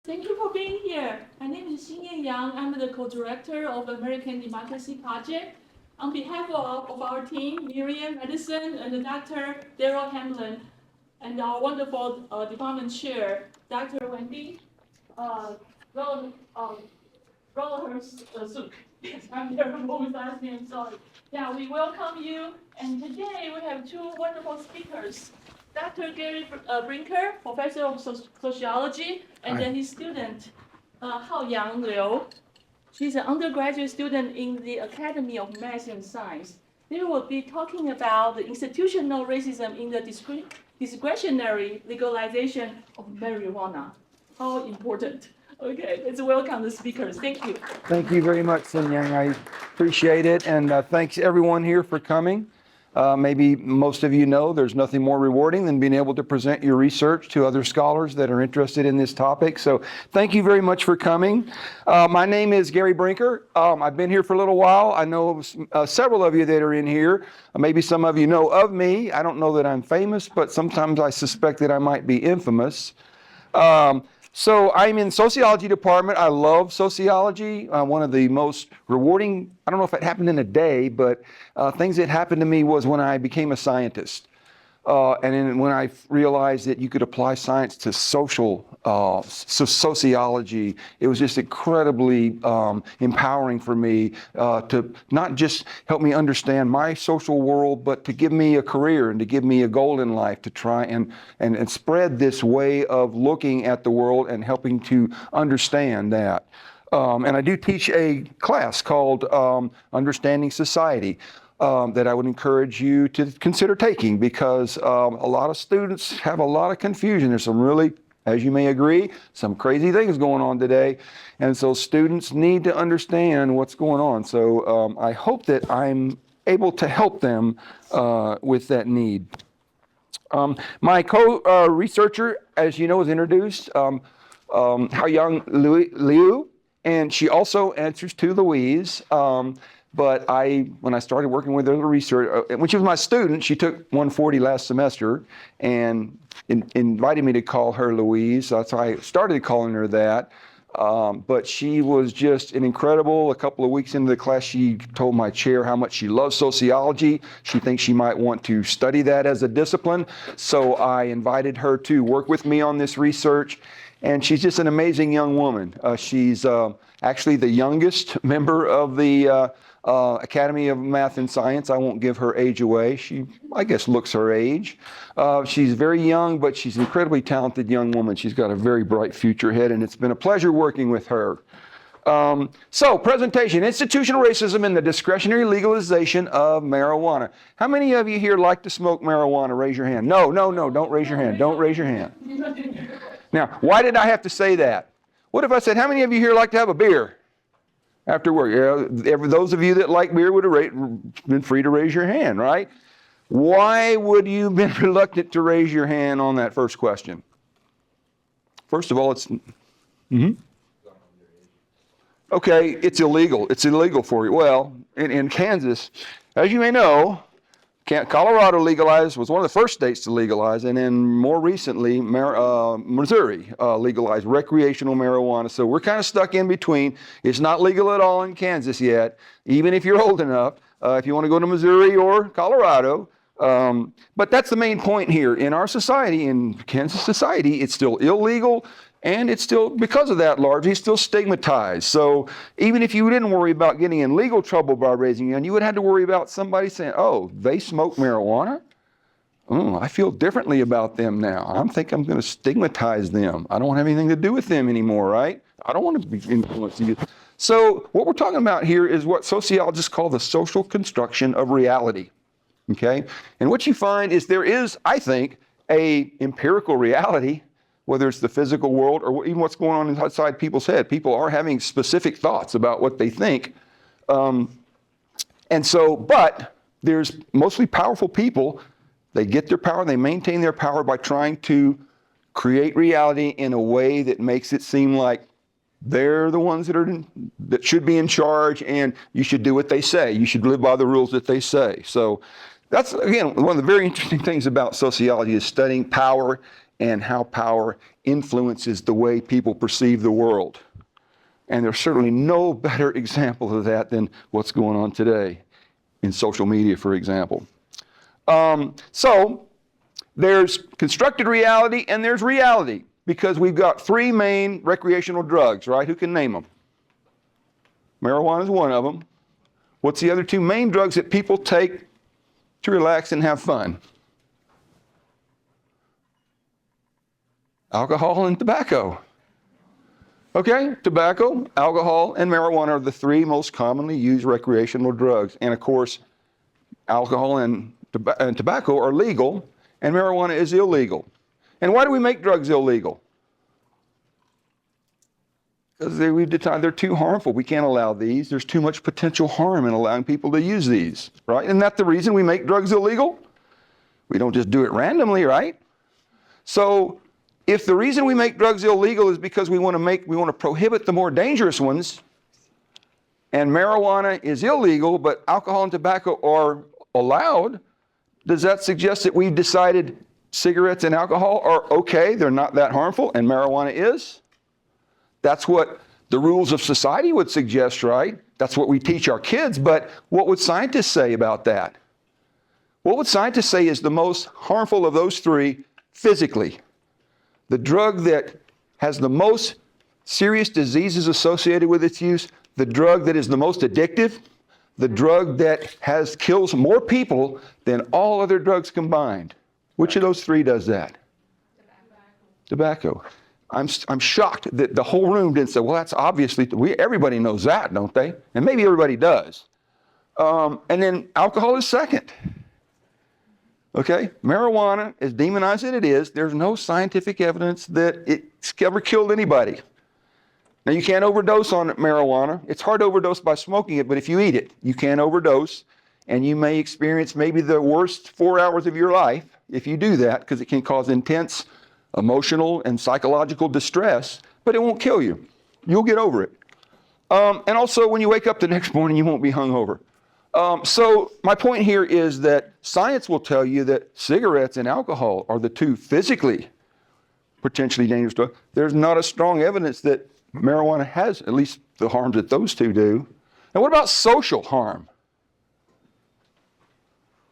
Thank you for being here. My name is Xinyan Yang. I'm the co-director of American Democracy Project. On behalf of our team, Miriam Madison and Dr. Daryl Hamlin, and our wonderful department chair, Dr. Wendy Roller-Suk. Yes, I'm terrible with last name, sorry. Yeah, we welcome you. And today we have two wonderful speakers. Dr. Gary Brinker, professor of sociology, and then his student, Haoyang Liu. She's an undergraduate student in the Academy of Math and Science. They will be talking about the institutional racism in the discretionary legalization of marijuana. How important. Okay, let's welcome the speakers. Thank you. Thank you very much, Sun Yang. I appreciate it. And thanks everyone here for coming. Maybe most of you know there's nothing more rewarding than being able to present your research to other scholars that are interested in this topic. So thank you very much for coming. My name is Gary Brinker. I've been here for a little while. I know several of you that are in here. Maybe some of you know of me. I don't know that I'm famous, but sometimes I suspect that I might be infamous. So I'm in sociology department. I love sociology. One of the most rewarding, I don't know if it happened in a day, but things that happened to me was when I became a scientist. And then when I realized that you could apply science to sociology, it was just incredibly empowering for me to not just help me understand my social world, but to give me a career and to give me a goal in life to try and spread this way of looking at the world and helping to understand that. And I do teach a class called Understanding Society. That I would encourage you to consider taking, because a lot of students have a lot of confusion. There's some really, as you may agree, some crazy things going on today. And so students need to understand what's going on. So I hope that I'm able to help them with that need. My co-researcher, as you know, is introduced, Haoyang Liu, and she also answers to Louise. But when I started working with her research, when she was my student, she took 140 last semester and invited me to call her Louise. That's why I started calling her that. But she was just an incredible. A couple of weeks into the class, she told my chair how much she loves sociology. She thinks she might want to study that as a discipline. So I invited her to work with me on this research. And she's just an amazing young woman. She's actually the youngest member of the Academy of Math and Science. I won't give her age away. She, I guess, looks her age. She's very young, but she's an incredibly talented young woman. She's got a very bright future ahead, and it's been a pleasure working with her. So, presentation, institutional racism and the discretionary legalization of marijuana. How many of you here like to smoke marijuana? Raise your hand. No, don't raise your hand. Don't raise your hand. Now, why did I have to say that? What if I said, how many of you here like to have a beer after work? Yeah, those of you that like beer would have been free to raise your hand, right? Why would you have been reluctant to raise your hand on that first question? First of all, it's... Okay, it's illegal. It's illegal for you. Well, in Kansas, as you may know, Colorado legalized, was one of the first states to legalize, and then more recently, Missouri legalized recreational marijuana. So we're kind of stuck in between. It's not legal at all in Kansas yet, even if you're old enough, if you want to go to Missouri or Colorado. But that's the main point here. In our society, in Kansas society, it's still illegal. And it's still, because of that, largely still stigmatized. So even if you didn't worry about getting in legal trouble by raising a gun, you would have to worry about somebody saying, oh, they smoke marijuana? Oh, I feel differently about them now. I think I'm going to stigmatize them. I don't have anything to do with them anymore, right? I don't want to be influenced. So what we're talking about here is what sociologists call the social construction of reality. Okay? And what you find is there is, I think, a empirical reality, whether it's the physical world or even what's going on inside people's head. People are having specific thoughts about what they think. But there's mostly powerful people. They get their power, they maintain their power by trying to create reality in a way that makes it seem like they're the ones that should be in charge, and you should do what they say. You should live by the rules that they say. So that's, again, one of the very interesting things about sociology is studying power and how power influences the way people perceive the world. And there's certainly no better example of that than what's going on today in social media, for example. So there's constructed reality and there's reality, because we've got three main recreational drugs, right? Who can name them? Marijuana is one of them. What's the other two main drugs that people take to relax and have fun? Alcohol and tobacco. Okay, tobacco, alcohol, and marijuana are the three most commonly used recreational drugs. And of course, alcohol and tobacco are legal, and marijuana is illegal. And why do we make drugs illegal? Because we've decided they're too harmful. We can't allow these. There's too much potential harm in allowing people to use these, right? Isn't that the reason we make drugs illegal? We don't just do it randomly, right? So if the reason we make drugs illegal is because we want to prohibit the more dangerous ones, and marijuana is illegal, but alcohol and tobacco are allowed, does that suggest that we've decided cigarettes and alcohol are okay, they're not that harmful, and marijuana is? That's what the rules of society would suggest, right? That's what we teach our kids, but what would scientists say about that? What would scientists say is the most harmful of those three physically? The drug that has the most serious diseases associated with its use, the drug that is the most addictive, the drug that kills more people than all other drugs combined. Which of those three does that? Tobacco. I'm shocked that the whole room didn't say, well, that's obviously, everybody knows that, don't they? And maybe everybody does. And then alcohol is second. Okay, marijuana, as demonized as it is, there's no scientific evidence that it's ever killed anybody. Now, you can't overdose on marijuana. It's hard to overdose by smoking it, but if you eat it, you can overdose, and you may experience maybe the worst 4 hours of your life if you do that, because it can cause intense emotional and psychological distress, but it won't kill you. You'll get over it. And also, when you wake up the next morning, you won't be hungover. So my point here is that science will tell you that cigarettes and alcohol are the two physically potentially dangerous drugs. There's not a strong evidence that marijuana has at least the harms that those two do. And what about social harm?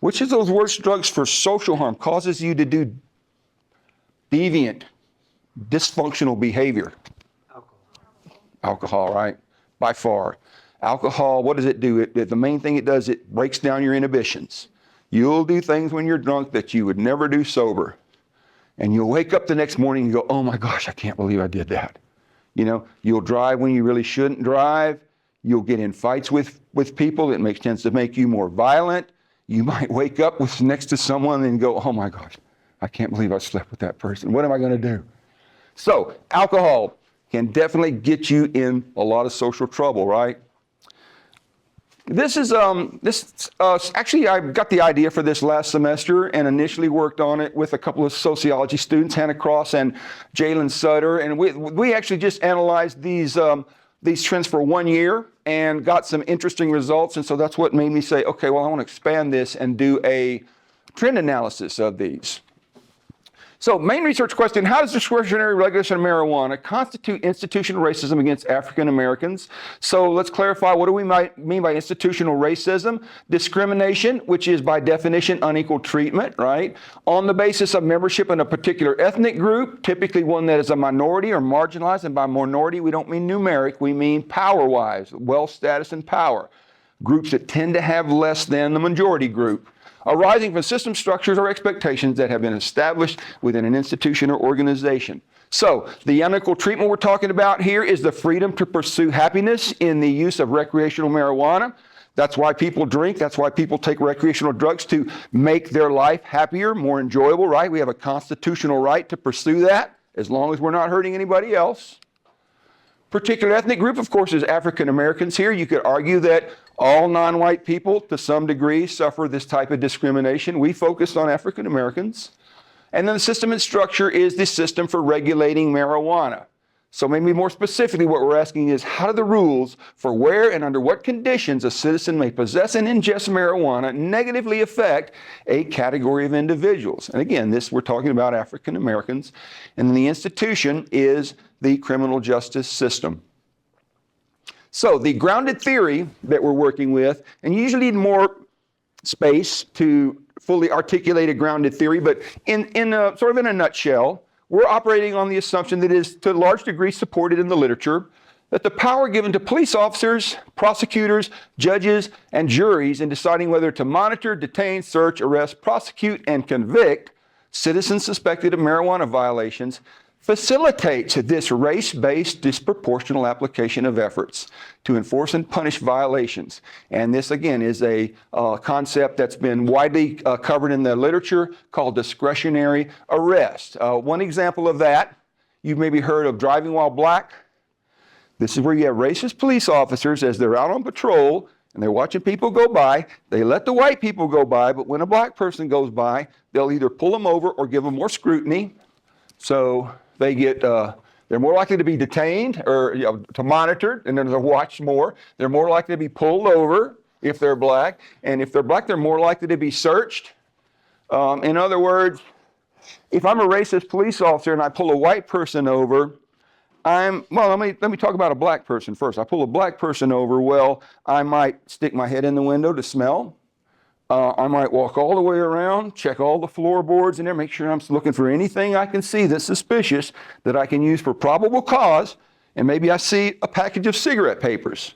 Which of those worst drugs for social harm causes you to do deviant, dysfunctional behavior? Alcohol, right? By far. Alcohol, what does it do? The main thing it does, it breaks down your inhibitions. You'll do things when you're drunk that you would never do sober. And you'll wake up the next morning and go, oh my gosh, I can't believe I did that. You know, you'll drive when you really shouldn't drive. You'll get in fights with people. It tends to make you more violent. You might wake up next to someone and go, oh my gosh, I can't believe I slept with that person. What am I going to do? So alcohol can definitely get you in a lot of social trouble, right? This is, actually I got the idea for this last semester and initially worked on it with a couple of sociology students, Hannah Cross and Jalen Sutter. And we actually just analyzed these trends for 1 year and got some interesting results. And so that's what made me say, okay, well, I want to expand this and do a trend analysis of these. So main research question, how does discretionary regulation of marijuana constitute institutional racism against African Americans? So let's clarify, what do we mean by institutional racism? Discrimination, which is by definition unequal treatment, right? On the basis of membership in a particular ethnic group, typically one that is a minority or marginalized, and by minority we don't mean numeric, we mean power-wise, wealth, status, and power. Groups that tend to have less than the majority group, arising from system structures or expectations that have been established within an institution or organization. So the unequal treatment we're talking about here is the freedom to pursue happiness in the use of recreational marijuana. That's why people drink. That's why people take recreational drugs, to make their life happier, more enjoyable, right? We have a constitutional right to pursue that as long as we're not hurting anybody else. Particular ethnic group, of course, is African Americans here. You could argue that all non-white people, to some degree, suffer this type of discrimination. We focus on African Americans. And then the system and structure is the system for regulating marijuana. So maybe more specifically, what we're asking is, how do the rules for where and under what conditions a citizen may possess and ingest marijuana negatively affect a category of individuals? And again, this we're talking about African Americans, and the institution is the criminal justice system. So the grounded theory that we're working with, and you usually need more space to fully articulate a grounded theory, but in a nutshell, we're operating on the assumption that is to a large degree supported in the literature, that the power given to police officers, prosecutors, judges, and juries in deciding whether to monitor, detain, search, arrest, prosecute, and convict citizens suspected of marijuana violations facilitates this race-based disproportional application of efforts to enforce and punish violations. And this, again, is a concept that's been widely covered in the literature called discretionary arrest. One example of that, you've maybe heard of driving while black. This is where you have racist police officers as they're out on patrol and they're watching people go by. They let the white people go by, but when a black person goes by, they'll either pull them over or give them more scrutiny. So they get, they're more likely to be detained or to monitored, and then they're watched more. They're more likely to be pulled over if they're black, and if they're black, they're more likely to be searched. In other words, if I'm a racist police officer and I pull a white person over, let me talk about a black person first. I pull a black person over, well, I might stick my head in the window to smell. I might walk all the way around, check all the floorboards in there, make sure I'm looking for anything I can see that's suspicious that I can use for probable cause, and maybe I see a package of cigarette papers.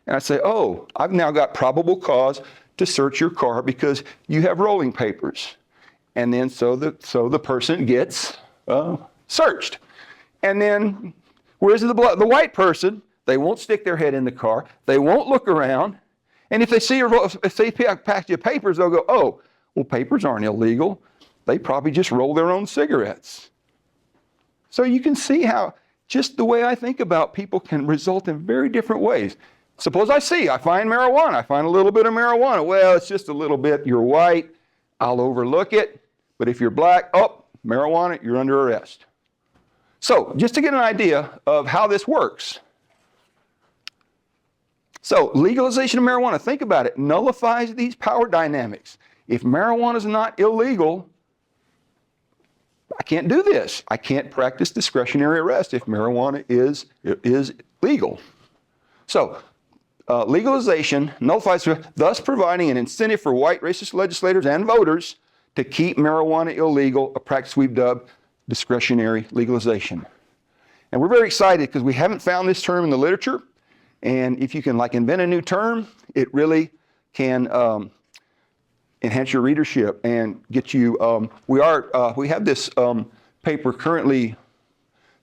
And I say, oh, I've now got probable cause to search your car because you have rolling papers. And then so the person gets searched. And then, whereas the white person, they won't stick their head in the car, they won't look around, and if they see a package of papers, they'll go, oh, well, papers aren't illegal. They probably just roll their own cigarettes. So you can see how just the way I think about people can result in very different ways. Suppose I find marijuana. I find a little bit of marijuana. Well, it's just a little bit. You're white. I'll overlook it. But if you're black, oh, marijuana, you're under arrest. So just to get an idea of how this works. So legalization of marijuana, think about it, nullifies these power dynamics. If marijuana is not illegal, I can't do this. I can't practice discretionary arrest if marijuana is legal. So legalization nullifies, thus providing an incentive for white racist legislators and voters to keep marijuana illegal, a practice we've dubbed discretionary legalization. And we're very excited because we haven't found this term in the literature. And if you can invent a new term, it really can enhance your readership and get you, we have this paper currently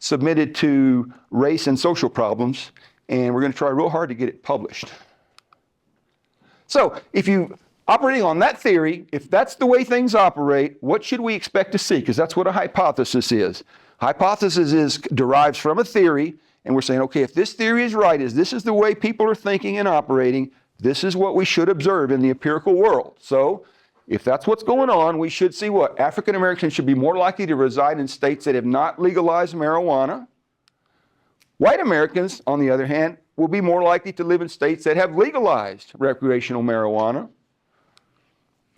submitted to Race and Social Problems, and we're going to try real hard to get it published. So if you operating on that theory, if that's the way things operate, what should we expect to see? Because that's what a hypothesis is. Hypothesis derives from a theory, and we're saying, okay, if this theory is right, this is the way people are thinking and operating, this is what we should observe in the empirical world. So if that's what's going on, we should see what? African Americans should be more likely to reside in states that have not legalized marijuana. White Americans, on the other hand, will be more likely to live in states that have legalized recreational marijuana.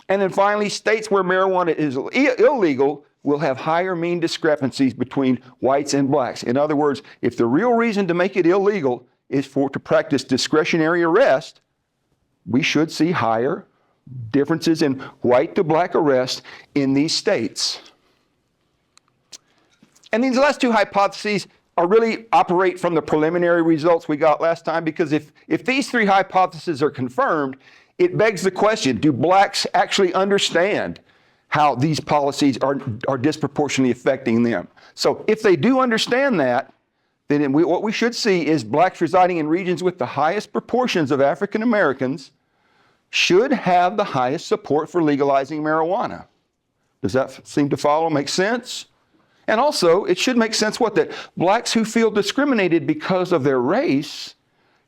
And then finally, states where marijuana is illegal will have higher mean discrepancies between whites and blacks. In other words, if the real reason to make it illegal is to practice discretionary arrest, we should see higher differences in white to black arrest in these states. And these last two hypotheses really operate from the preliminary results we got last time, because if these three hypotheses are confirmed, it begs the question, do blacks actually understand how these policies are disproportionately affecting them? So if they do understand that, then what we should see is blacks residing in regions with the highest proportions of African Americans should have the highest support for legalizing marijuana. Does that seem to follow? Make sense? And also, it should make sense that blacks who feel discriminated because of their race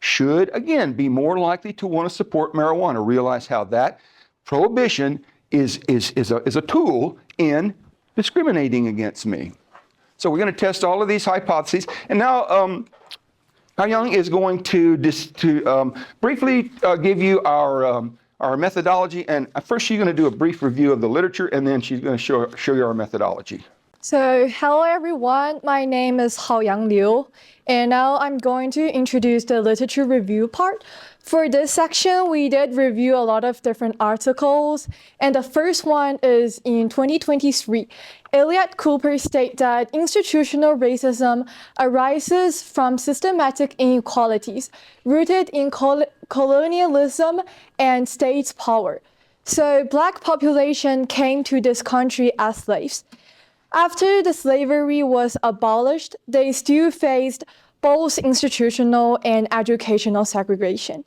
should, again, be more likely to want to support marijuana. Realize how that prohibition is a tool in discriminating against me. So we're going to test all of these hypotheses. And now Haoyang is going to briefly give you our methodology. And first she's going to do a brief review of the literature, and then she's going to show you our methodology. So hello everyone, my name is Haoyang Liu, and now I'm going to introduce the literature review part. For this section, we did review a lot of different articles, and the first one is in 2023. Elliot Cooper states that institutional racism arises from systematic inequalities rooted in colonialism and state power. So Black population came to this country as slaves. After the slavery was abolished, they still faced both institutional and educational segregation.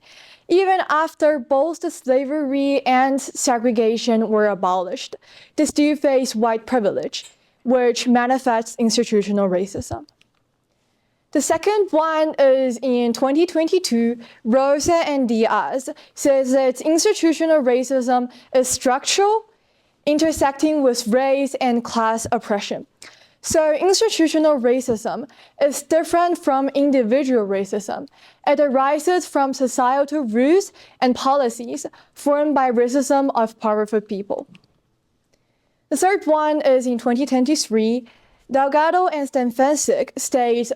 Even after both the slavery and segregation were abolished, they still face white privilege, which manifests institutional racism. The second one is in 2022, Rosa and Diaz says that institutional racism is structural, intersecting with race and class oppression. So institutional racism is different from individual racism. It arises from societal rules and policies formed by racism of powerful people. The third one is in 2023, Delgado and Stanfensic states,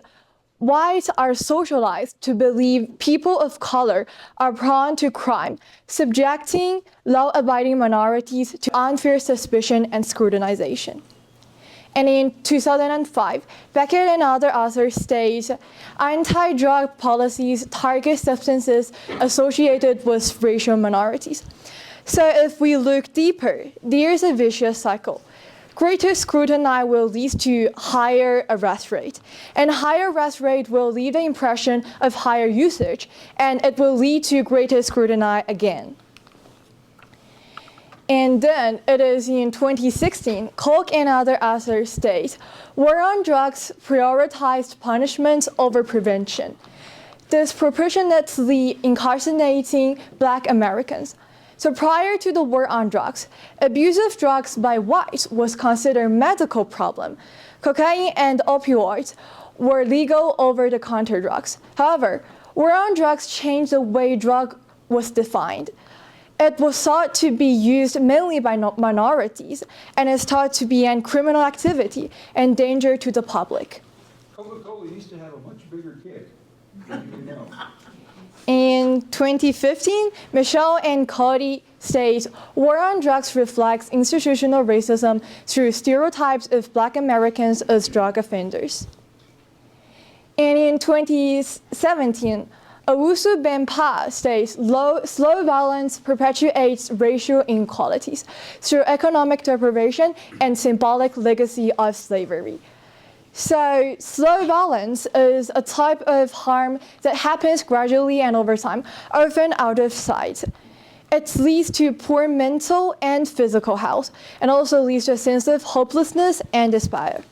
whites are socialized to believe people of color are prone to crime, subjecting law-abiding minorities to unfair suspicion and scrutinization. And in 2005, Beckett and other authors state, anti-drug policies target substances associated with racial minorities. So if we look deeper, there's a vicious cycle. Greater scrutiny will lead to higher arrest rate, and higher arrest rate will leave the impression of higher usage, and it will lead to greater scrutiny again. And then it is in 2016, Koch and other authors state, war on drugs prioritized punishments over prevention, disproportionately incarcerating Black Americans. So prior to the war on drugs, abuse of drugs by whites was considered a medical problem. Cocaine and opioids were legal over-the-counter drugs. However, war on drugs changed the way drug was defined. It was thought to be used mainly by minorities, and is thought to be a criminal activity and danger to the public. Coca-Cola used to have a much bigger kick than you know. In 2015, Michelle and Cody state, war on drugs reflects institutional racism through stereotypes of Black Americans as drug offenders. And in 2017, Owusu Bempa states, slow violence perpetuates racial inequalities through economic deprivation and symbolic legacy of slavery. So slow violence is a type of harm that happens gradually and over time, often out of sight. It leads to poor mental and physical health, and also leads to a sense of hopelessness and despair.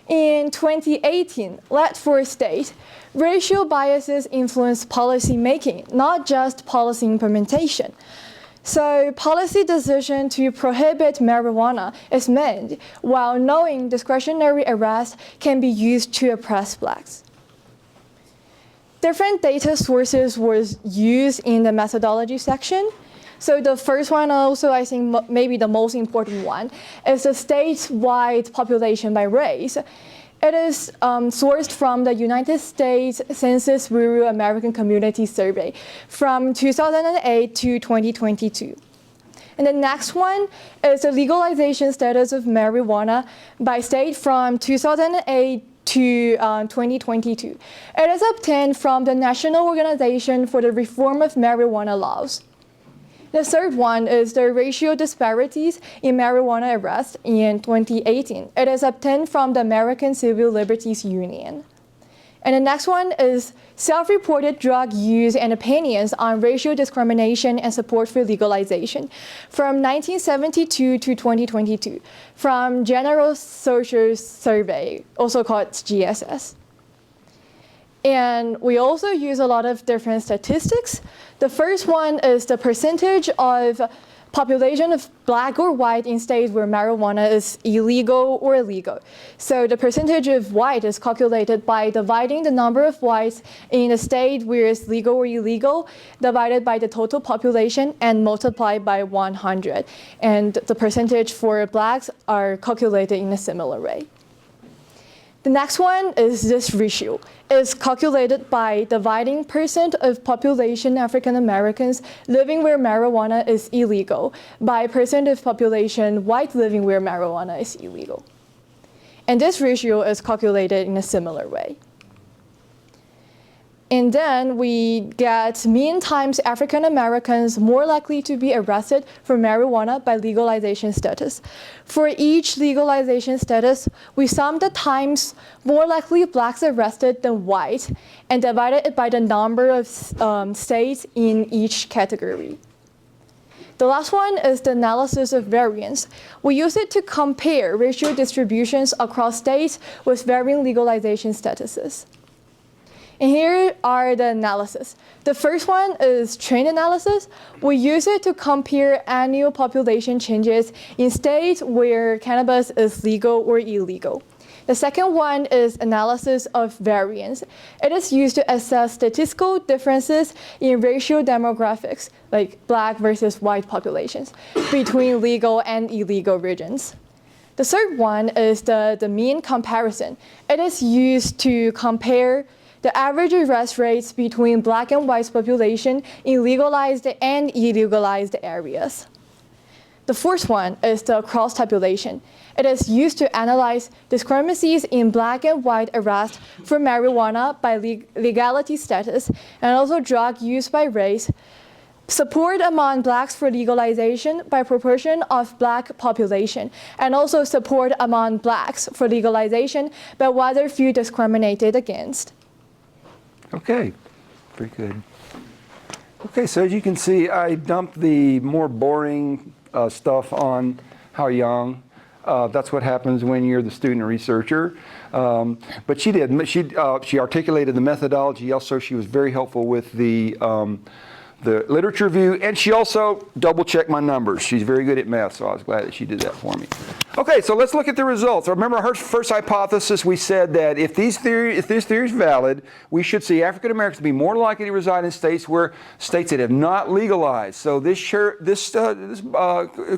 In 2018, Ledford states, racial biases influence policy making, not just policy implementation. So policy decision to prohibit marijuana is made while knowing discretionary arrest can be used to oppress Blacks. Different data sources was used in the methodology section. So the first one, also I think maybe the most important one, is the statewide population by race. It is sourced from the United States Census Rural American Community Survey from 2008 to 2022. And the next one is the legalization status of marijuana by state from 2008 to 2022. It is obtained from the National Organization for the Reform of Marijuana Laws. The third one is the racial disparities in marijuana arrest in 2018. It is obtained from the American Civil Liberties Union. And the next one is self-reported drug use and opinions on racial discrimination and support for legalization from 1972 to 2022 from General Social Survey, also called GSS. And we also use a lot of different statistics. The first one is the percentage of population of black or white in states where marijuana is illegal or legal. So the percentage of white is calculated by dividing the number of whites in a state where it's legal or illegal, divided by the total population and multiplied by 100. And the percentage for blacks are calculated in a similar way. The next one is this ratio. It's calculated by dividing percent of population African Americans living where marijuana is illegal by percent of population white living where marijuana is illegal. And this ratio is calculated in a similar way. And then we get mean times African Americans more likely to be arrested for marijuana by legalization status. For each legalization status, we sum the times more likely blacks arrested than white and divided it by the number of states in each category. The last one is the analysis of variance. We use it to compare racial distributions across states with varying legalization statuses. And here are the analysis. The first one is trend analysis. We use it to compare annual population changes in states where cannabis is legal or illegal. The second one is analysis of variance. It is used to assess statistical differences in racial demographics, like black versus white populations, between legal and illegal regions. The third one is the mean comparison. It is used to compare the average arrest rates between black and white population in legalized and illegalized areas. The fourth one is the cross-tabulation. It is used to analyze discrepancies in black and white arrest for marijuana by legality status and also drug use by race, support among blacks for legalization by proportion of black population, and also support among blacks for legalization by whether few discriminated against. Okay, very good. Okay, so as you can see, I dumped the more boring stuff on Haoyang. That's what happens when you're the student researcher. But she did. She articulated the methodology. Also, she was very helpful with the literature review, and she also double-checked my numbers. She's very good at math, so I was glad that she did that for me. Okay, so let's look at the results. Remember her first hypothesis, we said that if this theory is valid, we should see African Americans be more likely to reside in states that have not legalized. So this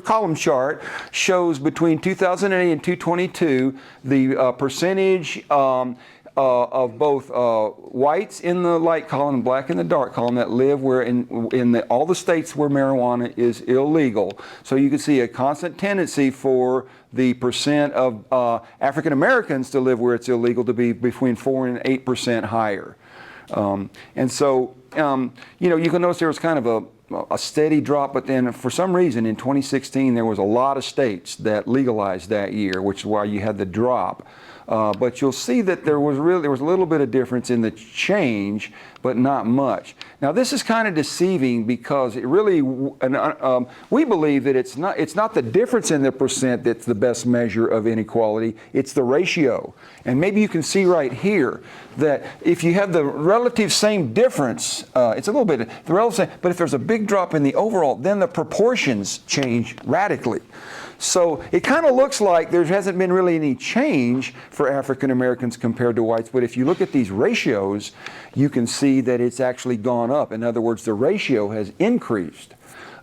column chart shows between 2008 and 2022 the percentage of both whites in the light column and black in the dark column that live where in all the states where marijuana is illegal. So you can see a constant tendency for the percent of African Americans to live where it's illegal to be between 4 and 8% higher. And so, you know, you can notice there was kind of a steady drop, but then for some reason in 2016 there was a lot of states that legalized that year, which is why you had the drop. But you'll see that there was a little bit of difference in the change, but not much. Now this is kind of deceiving because it really, we believe that it's not the difference in the percent that's the best measure of inequality, it's the ratio. And maybe you can see right here that if you have the relative same difference, it's a little bit, the relative same, but if there's a big drop in the overall, then the proportions change radically. So it kind of looks like there hasn't been really any change for African Americans compared to whites, but if you look at these ratios, you can see that it's actually gone up. In other words, the ratio has increased,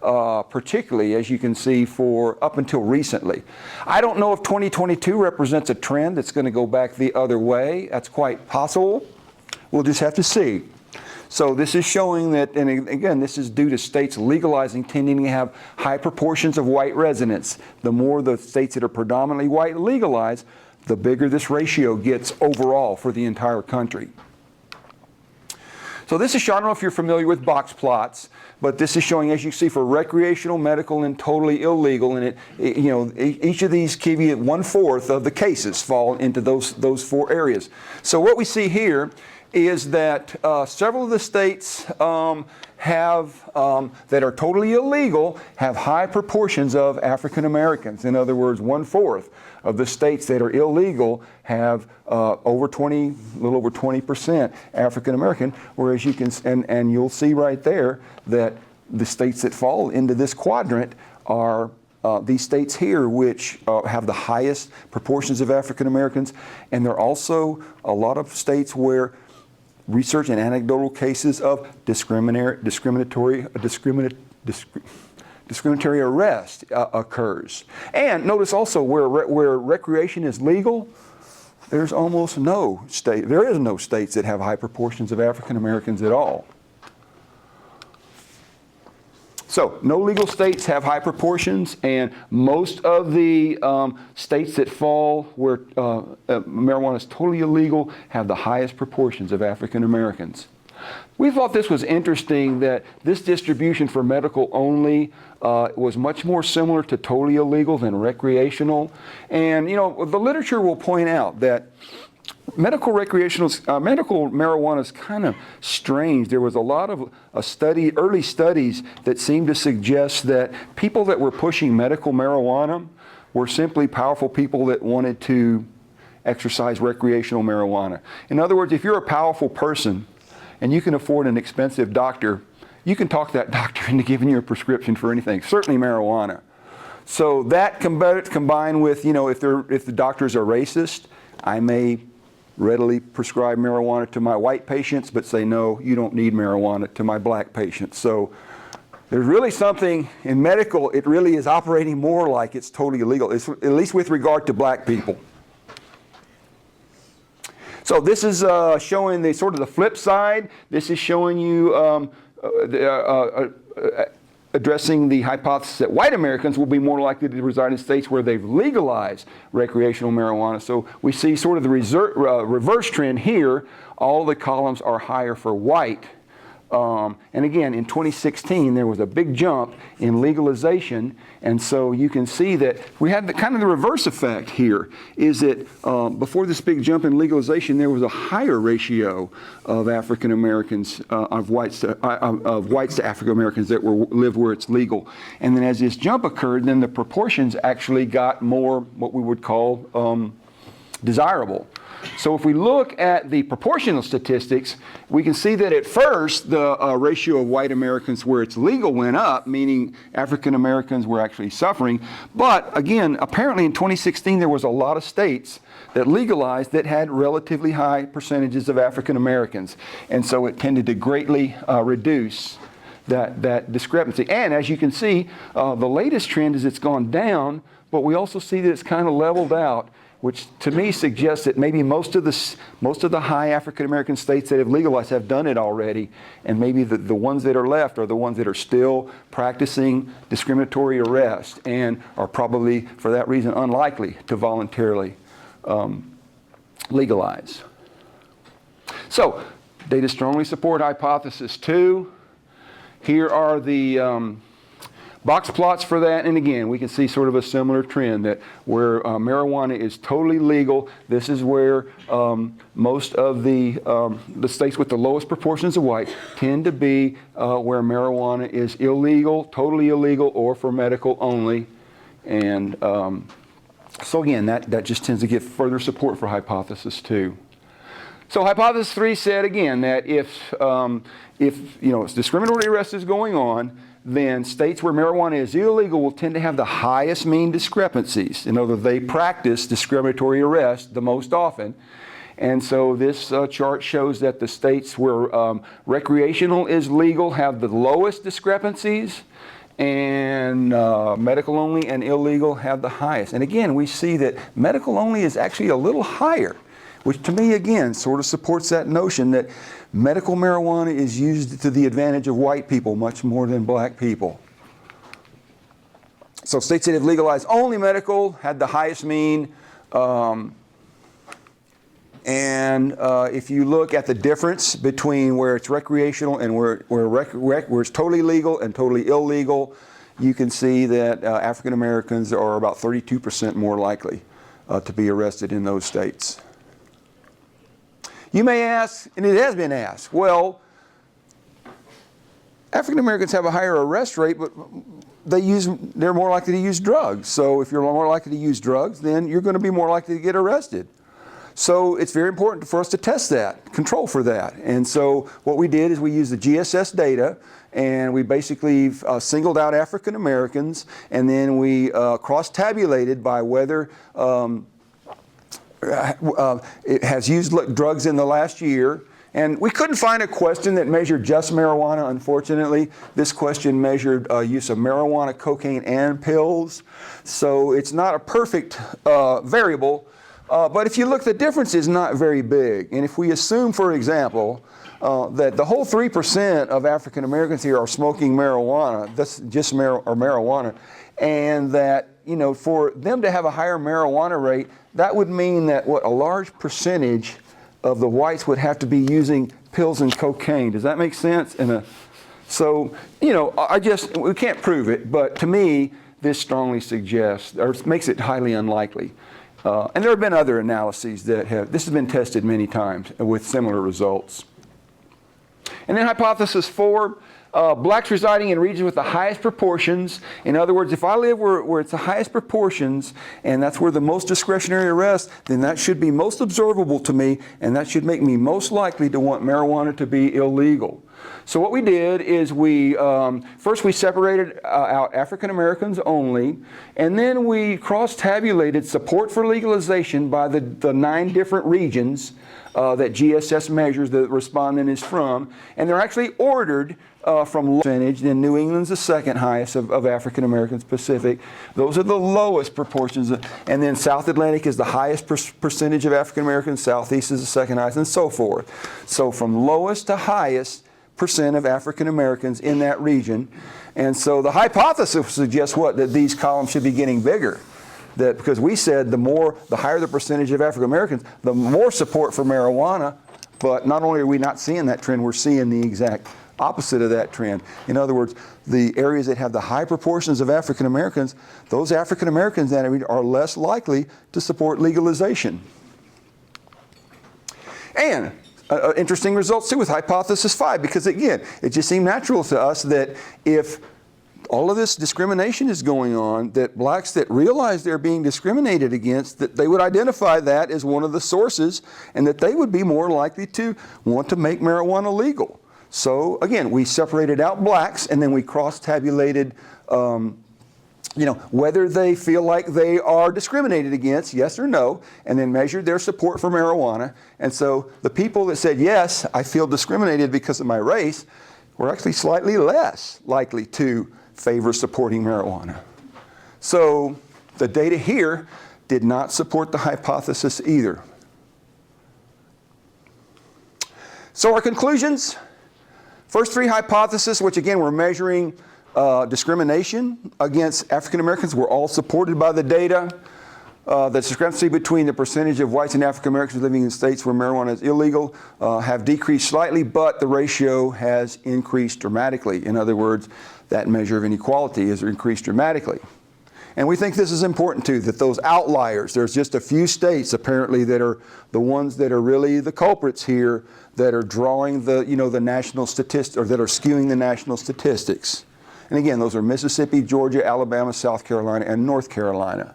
particularly as you can see for up until recently. I don't know if 2022 represents a trend that's going to go back the other way. That's quite possible. We'll just have to see. So this is showing that, and again, this is due to states legalizing tending to have high proportions of white residents. The more the states that are predominantly white legalize, the bigger this ratio gets overall for the entire country. So this is showing, I don't know if you're familiar with box plots, but this is showing, as you see, for recreational, medical, and totally illegal, and you know, each of these give you 1/4 of the cases fall into those 4 areas. So what we see here is that several of the states that are totally illegal have high proportions of African Americans. In other words, 1/4 of the states that are illegal have a little over 20% African American, whereas you can, and you'll see right there that the states that fall into this quadrant are these states here, which have the highest proportions of African Americans, and there are also a lot of states where research and anecdotal cases of discriminatory arrest occurs. And notice also where recreation is legal, there's almost no state, there is no states that have high proportions of African Americans at all. So no legal states have high proportions, and most of the states that fall where marijuana is totally illegal have the highest proportions of African Americans. We thought this was interesting that this distribution for medical only was much more similar to totally illegal than recreational. And you know, the literature will point out that medical marijuana is kind of strange. There was a lot of early studies that seemed to suggest that people that were pushing medical marijuana were simply powerful people that wanted to exercise recreational marijuana. In other words, if you're a powerful person and you can afford an expensive doctor, you can talk that doctor into giving you a prescription for anything, certainly marijuana. So that combined with, you know, if the doctors are racist, I may readily prescribe marijuana to my white patients, but say, no, you don't need marijuana to my black patients. So there's really something in medical, it really is operating more like it's totally illegal, at least with regard to black people. So this is showing the sort of the flip side. This is showing you addressing the hypothesis that white Americans will be more likely to reside in states where they've legalized recreational marijuana. So we see sort of the reverse trend here. All the columns are higher for white. And again, in 2016, there was a big jump in legalization. And so you can see that we had kind of the reverse effect here, is that before this big jump in legalization, there was a higher ratio of African Americans, of whites to African Americans that lived where it's legal. And then as this jump occurred, then the proportions actually got more what we would call desirable. So if we look at the proportional statistics, we can see that at first the ratio of white Americans where it's legal went up, meaning African Americans were actually suffering. But again, apparently in 2016 there was a lot of states that legalized that had relatively high percentages of African Americans. And so it tended to greatly reduce that discrepancy. And as you can see, the latest trend is it's gone down, but we also see that it's kind of leveled out, which to me suggests that maybe most of the high African American states that have legalized have done it already, and maybe the ones that are left are the ones that are still practicing discriminatory arrest and are probably, for that reason, unlikely to voluntarily legalize. So, data strongly support hypothesis 2. Here are the box plots for that, and again, we can see sort of a similar trend that where marijuana is totally legal, this is where most of the states with the lowest proportions of white tend to be where marijuana is illegal, totally illegal, or for medical only. And so again, that just tends to get further support for hypothesis 2. So hypothesis 3 said again that if discriminatory arrest is going on, then states where marijuana is illegal will tend to have the highest mean discrepancies. In other words, they practice discriminatory arrest the most often. And so this chart shows that the states where recreational is legal have the lowest discrepancies, and medical only and illegal have the highest. And again, we see that medical only is actually a little higher, which to me, again, sort of supports that notion that medical marijuana is used to the advantage of white people much more than black people. So states that have legalized only medical had the highest mean. If you look at the difference between where it's recreational and where it's totally legal and totally illegal, you can see that African Americans are about 32% more likely to be arrested in those states. You may ask, and it has been asked, well, African Americans have a higher arrest rate, but they're more likely to use drugs. So if you're more likely to use drugs, then you're going to be more likely to get arrested. So it's very important for us to test that, control for that. And so what we did is we used the GSS data, and we basically singled out African Americans, and then we cross-tabulated by whether it has used drugs in the last year. And we couldn't find a question that measured just marijuana, unfortunately. This question measured use of marijuana, cocaine, and pills. So it's not a perfect variable. But if you look, the difference is not very big. And if we assume, for example, that the whole 3% of African Americans here are smoking marijuana, that's just marijuana, and that, you know, for them to have a higher marijuana rate, that would mean that a large percentage of the whites would have to be using pills and cocaine. Does that make sense? So, you know, we can't prove it, but to me, this strongly suggests, or makes it highly unlikely. And there have been other analyses this has been tested many times with similar results. And then hypothesis 4, blacks residing in regions with the highest proportions. In other words, if I live where it's the highest proportions, and that's where the most discretionary arrest, then that should be most observable to me, and that should make me most likely to want marijuana to be illegal. So what we did is first we separated out African Americans only, and then we cross-tabulated support for legalization by the 9 different regions that GSS measures the respondent is from, and they're actually ordered from percentage. Then New England's the second highest of African Americans Pacific. Those are the lowest proportions, and then South Atlantic is the highest percentage of African Americans, Southeast is the second highest, and so forth. So from lowest to highest percent of African Americans in that region. And so the hypothesis suggests that these columns should be getting bigger. That because we said the higher the percentage of African Americans, the more support for marijuana. But not only are we not seeing that trend, we're seeing the exact opposite of that trend. In other words, the areas that have the high proportions of African Americans, those African Americans that are less likely to support legalization. And interesting results too with hypothesis 5, because again, it just seemed natural to us that if all of this discrimination is going on, that blacks that realize they're being discriminated against, that they would identify that as one of the sources, and that they would be more likely to want to make marijuana legal. So again, we separated out blacks, and then we cross-tabulated whether they feel like they are discriminated against, yes or no, and then measured their support for marijuana. And so the people that said, yes, I feel discriminated because of my race, were actually slightly less likely to favor supporting marijuana. So the data here did not support the hypothesis either. So our conclusions, first 3 hypotheses, which again we're measuring discrimination against African Americans, were all supported by the data. The discrepancy between the percentage of whites and African Americans living in states where marijuana is illegal have decreased slightly, but the ratio has increased dramatically. In other words, that measure of inequality has increased dramatically. And we think this is important too, that those outliers, there's just a few states apparently that are the ones that are really the culprits here, that are drawing the national statistics, or that are skewing the national statistics. And again, those are Mississippi, Georgia, Alabama, South Carolina, and North Carolina.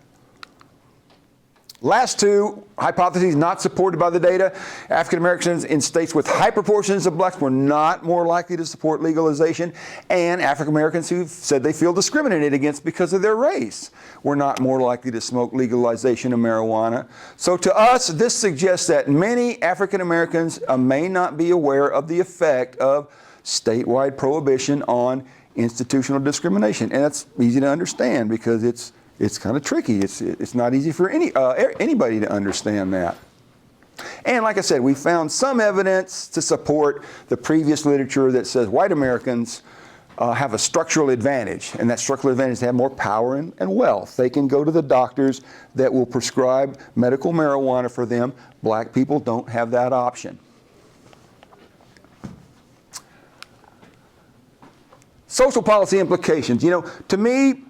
Last 2 hypotheses not supported by the data. African Americans in states with high proportions of blacks were not more likely to support legalization, and African Americans who said they feel discriminated against because of their race were not more likely to smoke legalization of marijuana. So to us, this suggests that many African Americans may not be aware of the effect of statewide prohibition on institutional discrimination. And that's easy to understand because it's kind of tricky. It's not easy for anybody to understand that. And like I said, we found some evidence to support the previous literature that says white Americans have a structural advantage, and that structural advantage is to have more power and wealth. They can go to the doctors that will prescribe medical marijuana for them. Black people don't have that option. Social policy implications. To me,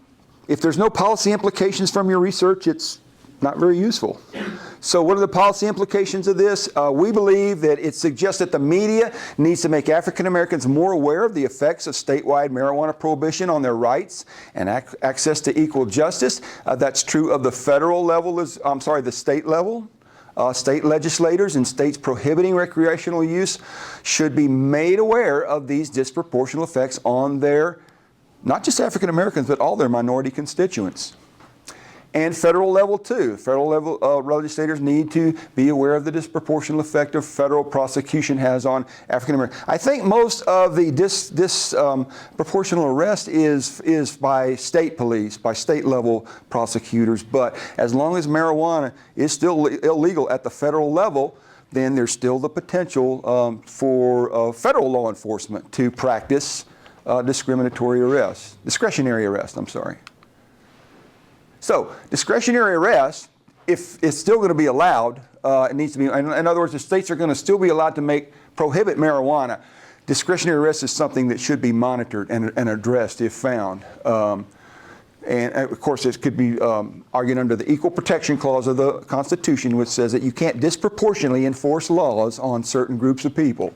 if there's no policy implications from your research, it's not very useful. So what are the policy implications of this? We believe that it suggests that the media needs to make African Americans more aware of the effects of statewide marijuana prohibition on their rights and access to equal justice. That's true of the federal level, the state level, State legislators in states prohibiting recreational use should be made aware of these disproportionate effects on their, not just African Americans, but all their minority constituents. And federal level too. Federal level legislators need to be aware of the disproportionate effect of federal prosecution has on African Americans. I think most of the disproportional arrest is by state police, by state level prosecutors. But as long as marijuana is still illegal at the federal level, then there's still the potential for federal law enforcement to practice discriminatory arrest, discretionary arrest, I'm sorry. So discretionary arrest, if it's still going to be allowed, it needs to be, in other words, the states are going to still be allowed to prohibit marijuana. Discretionary arrest is something that should be monitored and addressed if found. And of course, it could be argued under the Equal Protection Clause of the Constitution, which says that you can't disproportionately enforce laws on certain groups of people.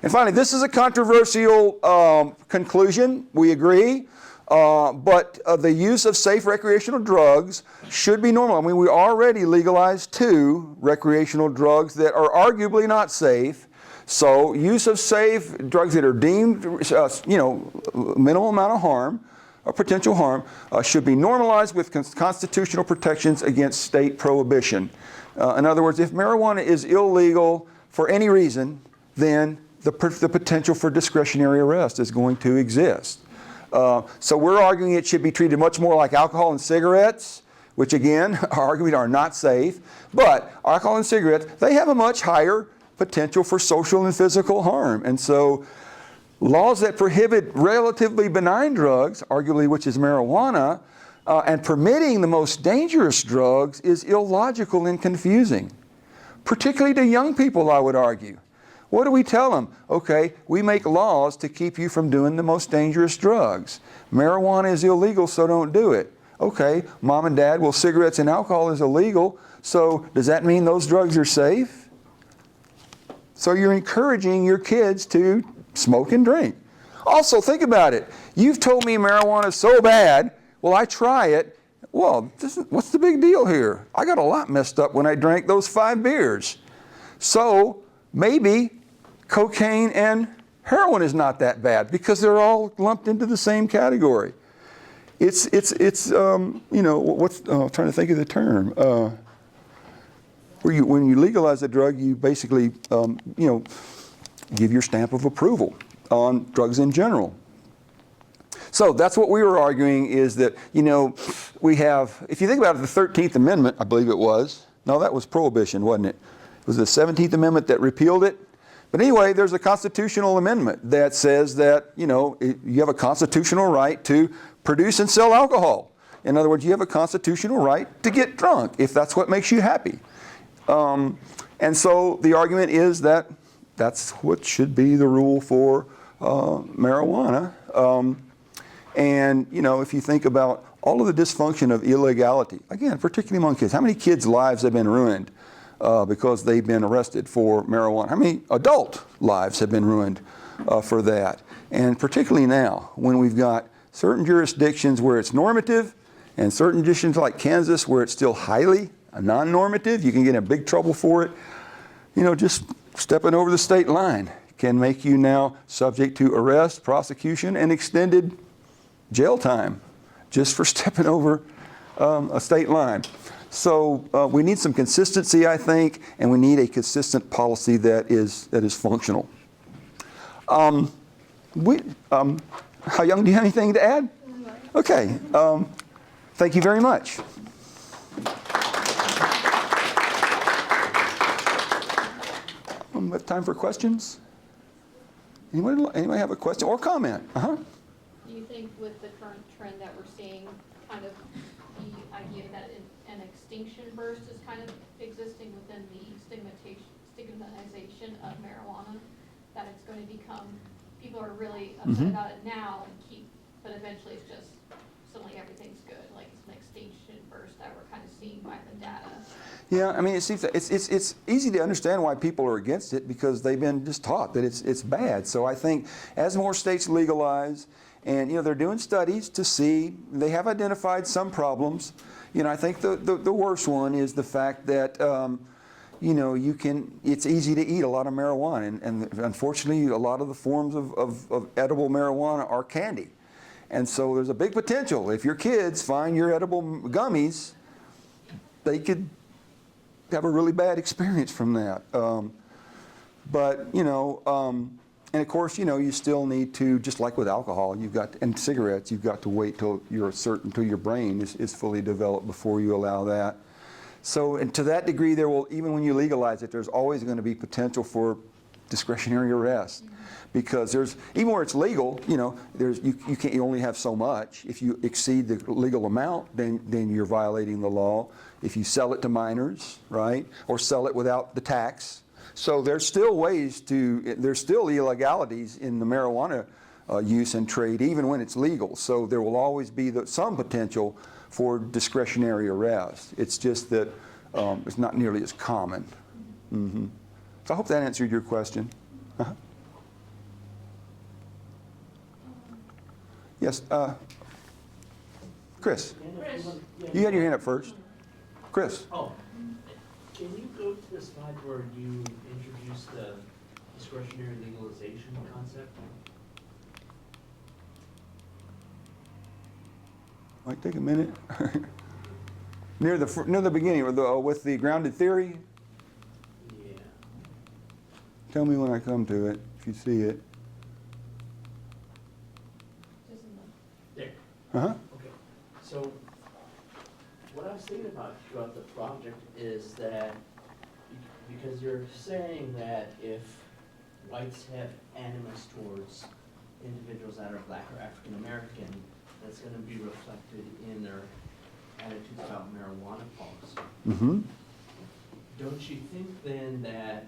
And finally, this is a controversial conclusion. We agree. But the use of safe recreational drugs should be normal. I mean, we already legalized 2 recreational drugs that are arguably not safe. So use of safe drugs that are deemed, minimal amount of harm, or potential harm, should be normalized with constitutional protections against state prohibition. In other words, if marijuana is illegal for any reason, then the potential for discretionary arrest is going to exist. So we're arguing it should be treated much more like alcohol and cigarettes, which again, arguably are not safe. But alcohol and cigarettes, they have a much higher potential for social and physical harm. And so laws that prohibit relatively benign drugs, arguably which is marijuana, and permitting the most dangerous drugs is illogical and confusing, particularly to young people, I would argue. What do we tell them? Okay, we make laws to keep you from doing the most dangerous drugs. Marijuana is illegal, so don't do it. Okay, mom and dad, well, cigarettes and alcohol is illegal, so does that mean those drugs are safe? So you're encouraging your kids to smoke and drink. Also, think about it. You've told me marijuana is so bad, well, I try it. Well, what's the big deal here? I got a lot messed up when I drank those 5 beers. So maybe cocaine and heroin is not that bad because they're all lumped into the same category. It's I'm trying to think of the term. When you legalize a drug, you basically, give your stamp of approval on drugs in general. So that's what we were arguing is that, we have, if you think about it, the 13th Amendment, I believe it was. No, that was prohibition, wasn't it? It was the 17th Amendment that repealed it. But anyway, there's a constitutional amendment that says that, you have a constitutional right to produce and sell alcohol. In other words, you have a constitutional right to get drunk if that's what makes you happy. And so the argument is that that's what should be the rule for marijuana. And, if you think about all of the dysfunction of illegality, again, particularly among kids, how many kids' lives have been ruined because they've been arrested for marijuana? How many adult lives have been ruined for that? And particularly now, when we've got certain jurisdictions where it's normative and certain jurisdictions like Kansas where it's still highly non-normative, you can get in big trouble for it. Just stepping over the state line can make you now subject to arrest, prosecution, and extended jail time just for stepping over a state line. So we need some consistency, I think, and we need a consistent policy that is functional. Haoyang, do you have anything to add? Okay. Thank you very much. We have time for questions? Anybody have a question or comment? Do you think with the current trend that we're seeing, kind of the idea that an extinction burst is kind of existing within the stigmatization of marijuana, that it's going to become, people are really upset about it now, but eventually it's just, suddenly everything's good, like it's an extinction burst? burst that we're kind of seeing by the data. Yeah, I mean, it seems that it's easy to understand why people are against it because they've been just taught that it's bad. So I think as more states legalize, and they're doing studies to see, they have identified some problems. I think the worst one is the fact that it's easy to eat a lot of marijuana, and unfortunately a lot of the forms of edible marijuana are candy. And so there's a big potential. If your kids find your edible gummies, they could have a really bad experience from that. And of course, you still need to, just like with alcohol, and cigarettes, you've got to wait till you're certain, till your brain is fully developed before you allow that. So, and to that degree, there will, even when you legalize it, there's always going to be potential for discretionary arrest. Because even where it's legal, you only have so much. If you exceed the legal amount, then you're violating the law. If you sell it to minors, right, or sell it without the tax. So there's still there's still illegalities in the marijuana use and trade, even when it's legal. So there will always be some potential for discretionary arrest. It's just that it's not nearly as common. Mm-hmm. So I hope that answered your question. Uh-huh. Yes, Chris. You had your hand up first. Chris. Oh, can you go to the slide where you introduced the discretionary legalization concept? Might take a minute. near the beginning, with the grounded theory. Yeah. Tell me when I come to it, if you see it. Just in the There. Uh-huh. Okay. So what I was thinking about throughout the project is that because you're saying that if whites have animus towards individuals that are black or African American, that's going to be reflected in their attitudes about marijuana policy. Mm-hmm. Don't you think then that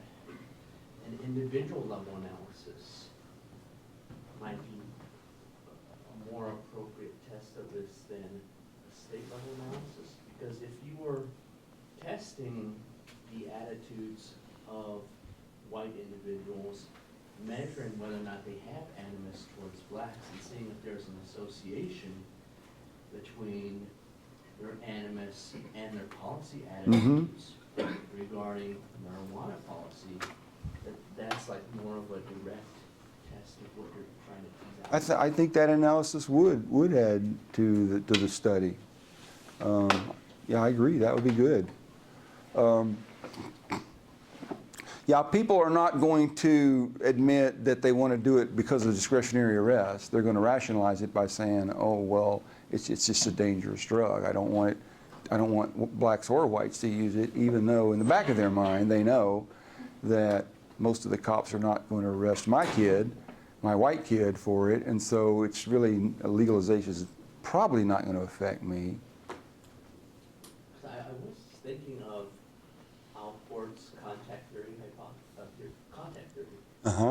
an individual level analysis might be a more appropriate test of this than a state level analysis? Because if you were testing the attitudes of white individuals, measuring whether or not they have animus towards blacks and seeing if there's an association between their animus and their policy attitudes regarding marijuana policy, that's like more of a direct test of what you're trying to tease out. I think that analysis would add to the study. Yeah, I agree. That would be good. Yeah, people are not going to admit that they want to do it because of discretionary arrest. They're going to rationalize it by saying, "Oh, well, it's just a dangerous drug. I don't want blacks or whites to use it," even though in the back of their mind they know that most of the cops are not going to arrest my white kid, for it, and so it's really legalization is probably not going to affect me. I was thinking of Alport's contact theory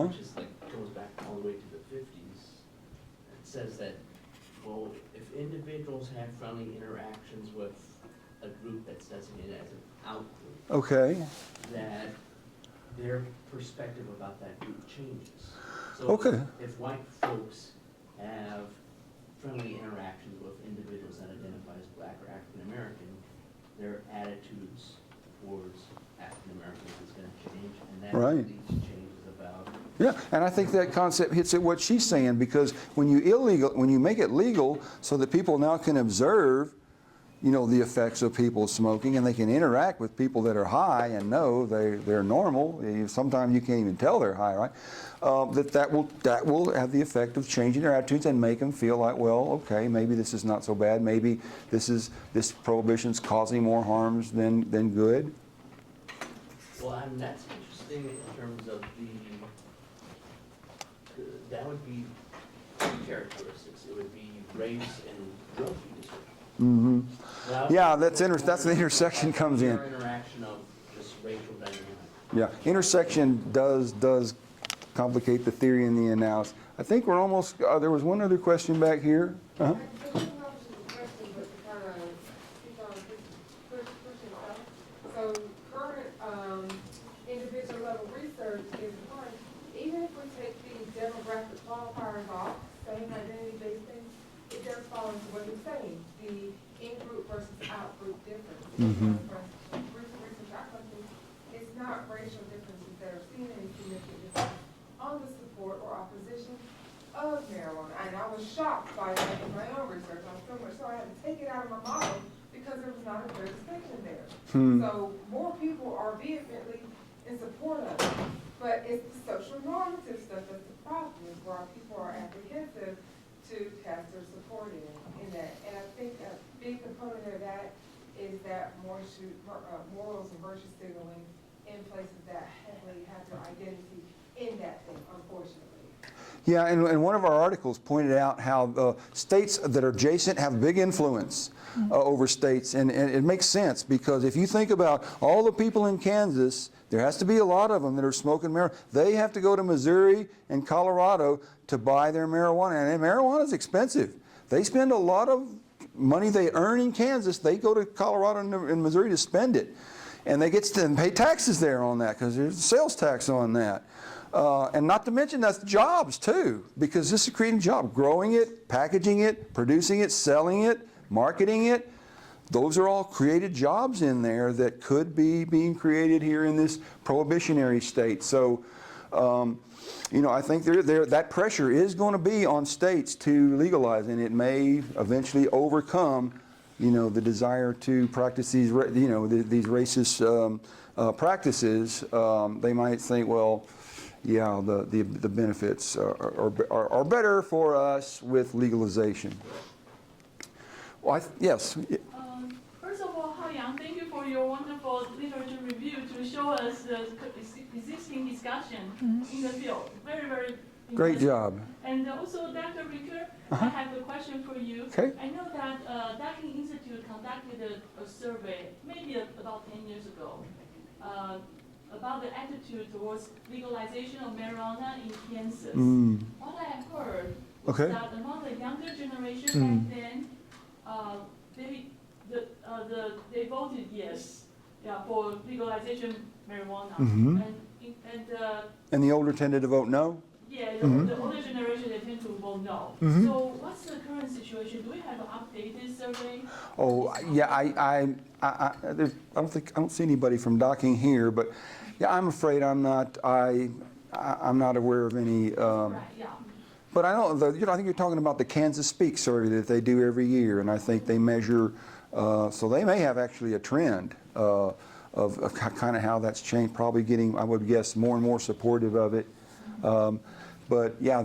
which is goes back all the way to the 50s. It says that, well, if individuals have friendly interactions with a group that's designated as an out group, Okay. that their perspective about that group changes. So Okay. if white folks have friendly interactions with individuals that identify as black or African American, their attitudes towards African Americans is going to change, and that Right. leads to changes about. Yeah, and I think that concept hits at what she's saying, because when you make it legal so that people now can observe, the effects of people smoking, and they can interact with people that are high and know they're normal. Sometimes you can't even tell they're high, right? That will have the effect of changing their attitudes and make them feel like, well, okay, maybe this is not so bad. Maybe this prohibition's causing more harms than good. Well, that's interesting in terms of that would be two characteristics. It would be race and drug use. Mm-hmm. Now, Yeah, that's the intersection comes in. Interaction of just racial dynamics. Yeah, intersection does complicate the theory and the analysis. I think we're almost, there was one other question back here. Uh-huh. saying, the in-group versus out-group difference. Mhm. For recent research I conducted, it's not racial differences that are seen any significant difference on the support or opposition of marijuana. And I was shocked by that in my own research on so much, so I had to take it out of my model because there was not a clear distinction there. So more people are vehemently in support of it, but it's the social normative stuff that's the problem, is where our people are apprehensive to cast their support in that. And I think a big component of that is that morals and virtue signaling in places that heavily have their identity in that thing, unfortunately. Yeah, and one of our articles pointed out how states that are adjacent have big influence over states, and it makes sense, because if you think about all the people in Kansas, there has to be a lot of them that are smoking marijuana. They have to go to Missouri and Colorado to buy their marijuana, and marijuana is expensive. They spend a lot of money they earn in Kansas. They go to Colorado and Missouri to spend it, and they get to pay taxes there on that, because there's a sales tax on that. And not to mention that's jobs too, because this is creating jobs, growing it, packaging it, producing it, selling it, marketing it. Those are all created jobs in there that could be being created here in this prohibitionary state. So, you know, I think that pressure is going to be on states to legalize, and it may eventually overcome, you know, the desire to practice these, you know, these racist practices. They might think, well, yeah, the benefits are better for us with legalization. Well, yes. First of all, Haoyang, thank you for your wonderful literature review to show us the existing discussion in the field. Very, very impressive. Great job. And also, Dr. Brinker, I have a question for you. Okay. I know that Ducking Institute conducted a survey maybe about 10 years ago about the attitude towards legalization of marijuana in Kansas. What I have heard was that among the younger generation back then, they voted yes, for legalization marijuana. And the older tended to vote no? Yeah, the older generation, they tend to vote no. So what's the current situation? Do we have an updated survey? Oh, yeah, I don't see anybody from docking here, but yeah, I'm afraid I'm not aware of any. Right, yeah. But I know, I think you're talking about the Kansas Speak survey that they do every year, and I think they measure, so they may have actually a trend of kind of how that's changed, probably getting, I would guess, more and more supportive of it. But yeah,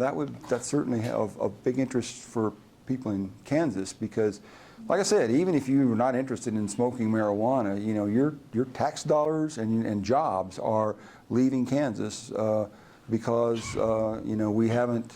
that's certainly of big interest for people in Kansas, because, like I said, even if you're not interested in smoking marijuana, you know, your tax dollars and jobs are leaving Kansas because you know, we haven't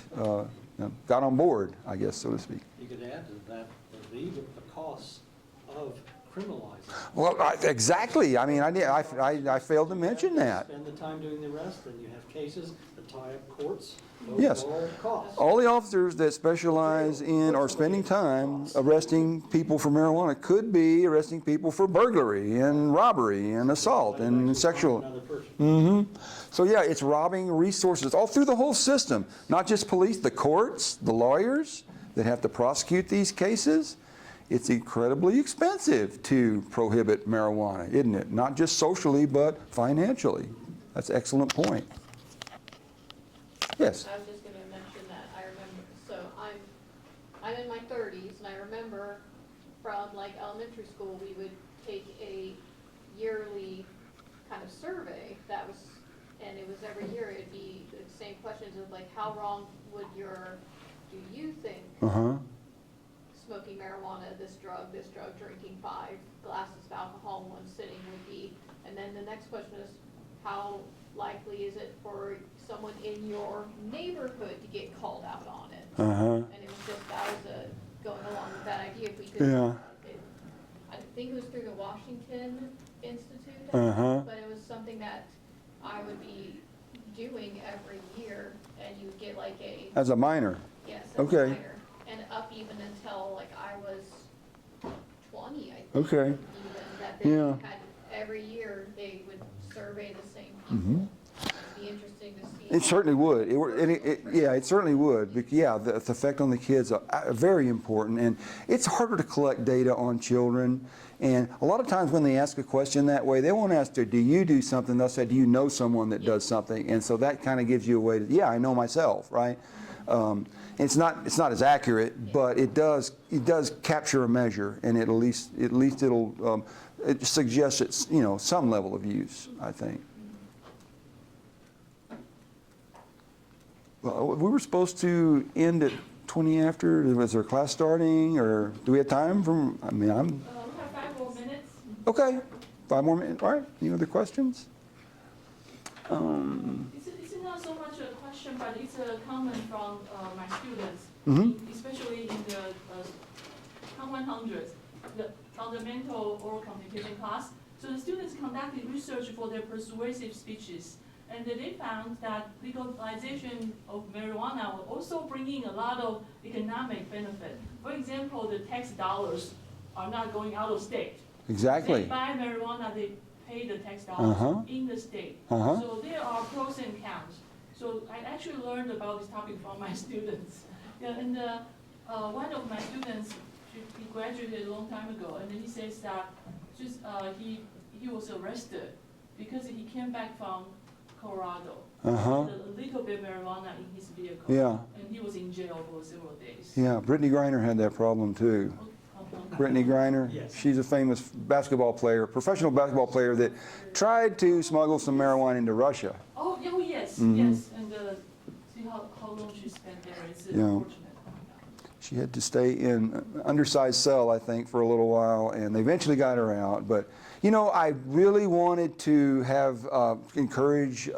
got on board, I guess, so to speak. You could add to that the cost of criminalizing. Well, exactly. I mean, I failed to mention that. Spend the time doing the arrest, and you have cases that tie up courts. Yes. Costs. All the officers that specialize in or spending time arresting people for marijuana could be arresting people for burglary and robbery and assault and sexual. Another person. So yeah, it's robbing resources all through the whole system, not just police, the courts, the lawyers that have to prosecute these cases. It's incredibly expensive to prohibit marijuana, isn't it? Not just socially, but financially. That's an excellent point. Yes. I was just gonna mention that, I remember, so I'm in my 30s, and I remember from like elementary school, we would take a yearly kind of survey that was, and it was every year, it'd be the same questions of like, how wrong do you think smoking marijuana, this drug, drinking 5 glasses of alcohol in one sitting would be, and then the next question is, how likely is it for someone in your neighborhood to get called out on it? And it was just, that was going along with that idea, if we could, I think it was through the Washington Institute, but it was something that I would be doing every year, and you would get like a... As a minor? Yes, as Okay. a minor, and up even until like I was 20, I think. Okay. Even, that they had, every year, they would survey the same people. It'd be interesting to see It certainly would. Yeah, it certainly would. But yeah, the effect on the kids are very important, and it's harder to collect data on children. And a lot of times when they ask a question that way, they won't ask, do you do something? They'll say, do you know someone that does something? And so that kind of gives you a way to, yeah, I know myself, right? It's not as accurate, but it does capture a measure, and at least it'll it suggests it's, you know, some level of use, I think. Well, we were supposed to end at 20 after. Was there a class starting, or do we have time from? I mean, I'm. We have 5 more minutes. Okay, 5 more minutes. All right. Any other questions? It's not so much a question, but it's a comment from my students, especially in the COM 100, the fundamental oral communication class. So the students conducted research for their persuasive speeches, and they found that legalization of marijuana will also bring in a lot of economic benefit. For example, the tax dollars are not going out of state. Exactly. They buy marijuana, they pay the tax dollars in the state. So there are pros and cons. So I actually learned about this topic from my students. Yeah, and one of my students, he graduated a long time ago, and then he says that just he was arrested because he came back from Colorado. He had a little bit of marijuana in his vehicle. Yeah. And he was in jail for several days. Yeah, Brittany Griner had that problem too. Brittany Griner, Yes. she's a famous basketball player, professional basketball player that tried to smuggle some marijuana into Russia. Oh, yes, yes. And see how long she spent there. It's unfortunate. She had to stay in an undersized cell, I think, for a little while, and they eventually got her out. But, you know, I really wanted to have encourage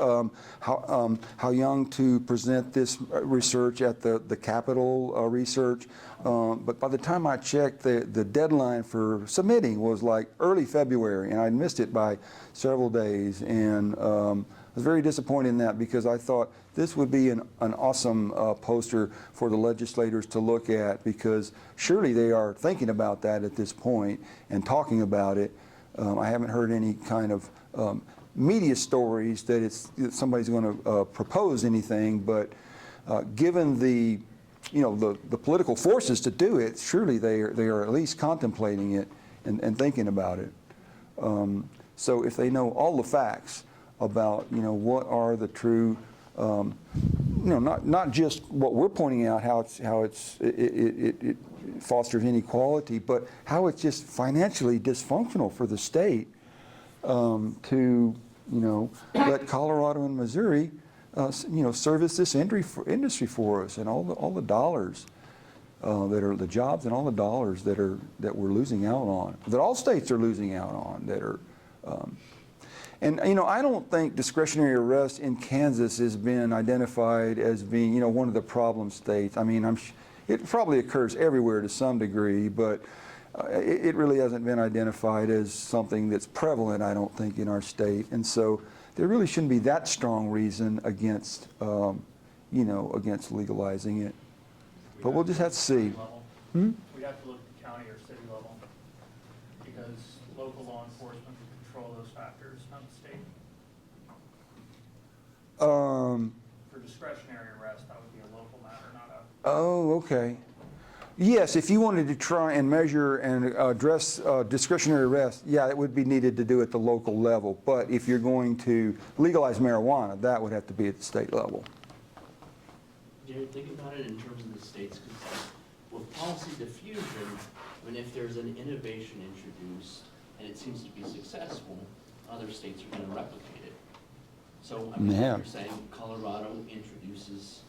Haoyang to present this research at the Capitol research. But by the time I checked, the deadline for submitting was like early February, and I'd missed it by several days. And I was very disappointed in that, because I thought this would be an awesome poster for the legislators to look at, because surely they are thinking about that at this point and talking about it. I haven't heard any kind of media stories that somebody's going to propose anything, but given the political forces to do it, surely they are at least contemplating it and thinking about it. So if they know all the facts about, what are the true, not just what we're pointing out, how it fosters inequality, but how it's just financially dysfunctional for the state to, let Colorado and Missouri, service this industry for us, and all the dollars that are the jobs and all the dollars that we're losing out on, that all states are losing out on, that are. And I don't think discretionary arrest in Kansas has been identified as being one of the problem states. I mean, it probably occurs everywhere to some degree, but it really hasn't been identified as something that's prevalent, I don't think, in our state. And so there really shouldn't be that strong reason against against legalizing it. But we'll just have to see. We'd have to look at the county or city level, because local law enforcement can control those factors, not the state. For discretionary arrest, that would be a local matter, not a. Oh, okay. Yes, if you wanted to try and measure and address discretionary arrest, yeah, it would be needed to do at the local level. But if you're going to legalize marijuana, that would have to be at the state level. Jared, think about it in terms of the states, because with policy diffusion, I mean, if there's an innovation introduced and it seems to be successful, other states are going to replicate it. So, I mean, you're saying Colorado introduces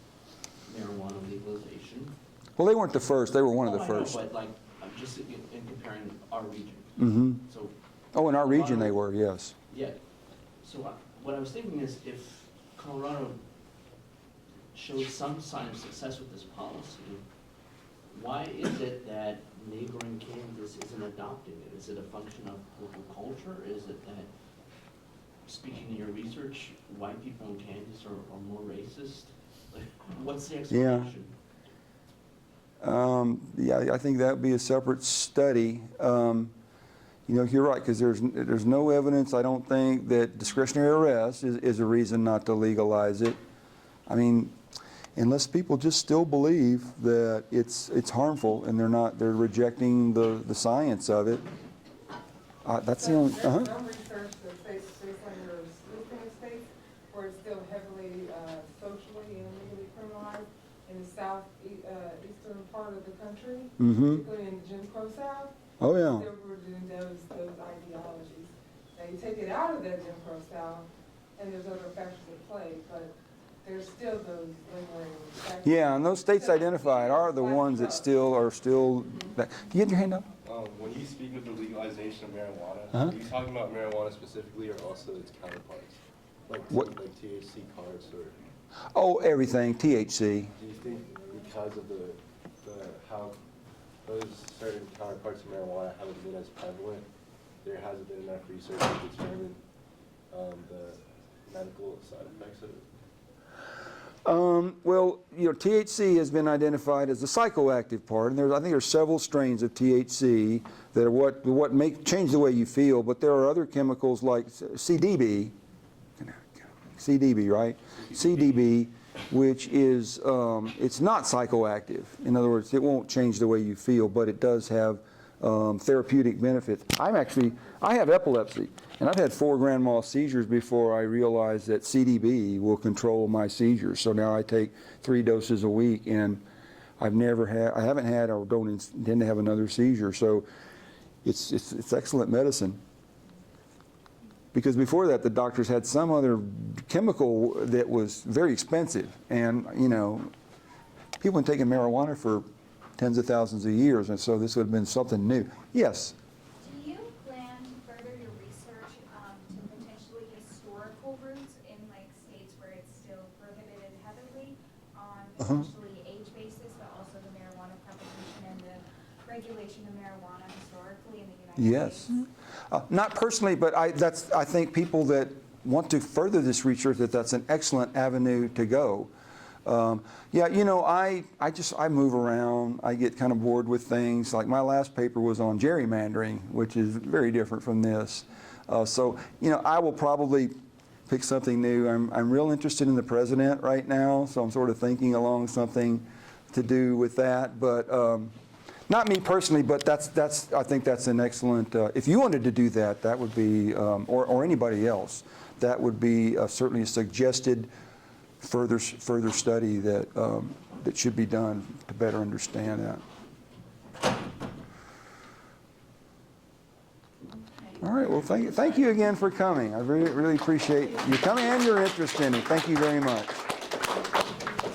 marijuana legalization. Well, they weren't the first. They were one of the first. I know, but like, I'm just in comparing our region. Mm-hmm. So. Oh, in our region they were, yes. Yeah. So what I was thinking is, if Colorado shows some sign of success with this policy, why is it that neighboring Kansas isn't adopting it? Is it a function of local culture? Is it that, speaking in your research, white people in Kansas are more racist? Like, what's the explanation? Yeah, I think that would be a separate study. You're right, because there's no evidence, I don't think, that discretionary arrest is a reason not to legalize it. I mean, unless people just still believe that it's harmful and they're rejecting the science of it. That's the only. There's some research that states based on your listening states where it's still heavily socially and legally criminalized in the eastern part of the country, particularly in Jim Crow South. Oh yeah. Still rooted in those ideologies. Now you take it out of that Jim Crow South, and there's other factors at play, but there's still those lingering factors. Yeah, and those states identified are the ones that still are still. Can you get your hand up? When you speak of the legalization of marijuana, Uh-huh. are you talking about marijuana specifically or also its counterparts? Like, What? like THC cards or, Oh, everything, THC. do you think because of the how those certain counterparts of marijuana haven't been as prevalent, there hasn't been enough research to determine the medical side effects of it? Well, THC has been identified as the psychoactive part, and I think there's several strains of THC that are what change the way you feel. But there are other chemicals like CDB, right? CDB, which is it's not psychoactive. In other words, it won't change the way you feel, but it does have therapeutic benefits. I have epilepsy, and I've had 4 grand mal seizures before I realized that CDB will control my seizures. So now I take 3 doses a week, and I haven't had or don't intend to have another seizure. So it's excellent medicine. Because before that, the doctors had some other chemical that was very expensive, and people have been taking marijuana for tens of thousands of years, and so this would have been something new. Yes. Do you plan to further your research to potentially historical roots in like states where it's still prohibited heavily on potentially age basis, but also the marijuana prohibition and the regulation of marijuana historically in the United States? Yes. Not personally, but I think people that want to further this research, that's an excellent avenue to go. Yeah, I move around. I get kind of bored with things. Like my last paper was on gerrymandering, which is very different from this. So, I will probably pick something new. I'm real interested in the president right now, so I'm sort of thinking along something to do with that. But not me personally, but I think that's an excellent. If you wanted to do that, that would be, or anybody else, that would be certainly a suggested further study that should be done to better understand that. All right. Well, thank you again for coming. I really appreciate you coming and your interest in it. Thank you very much.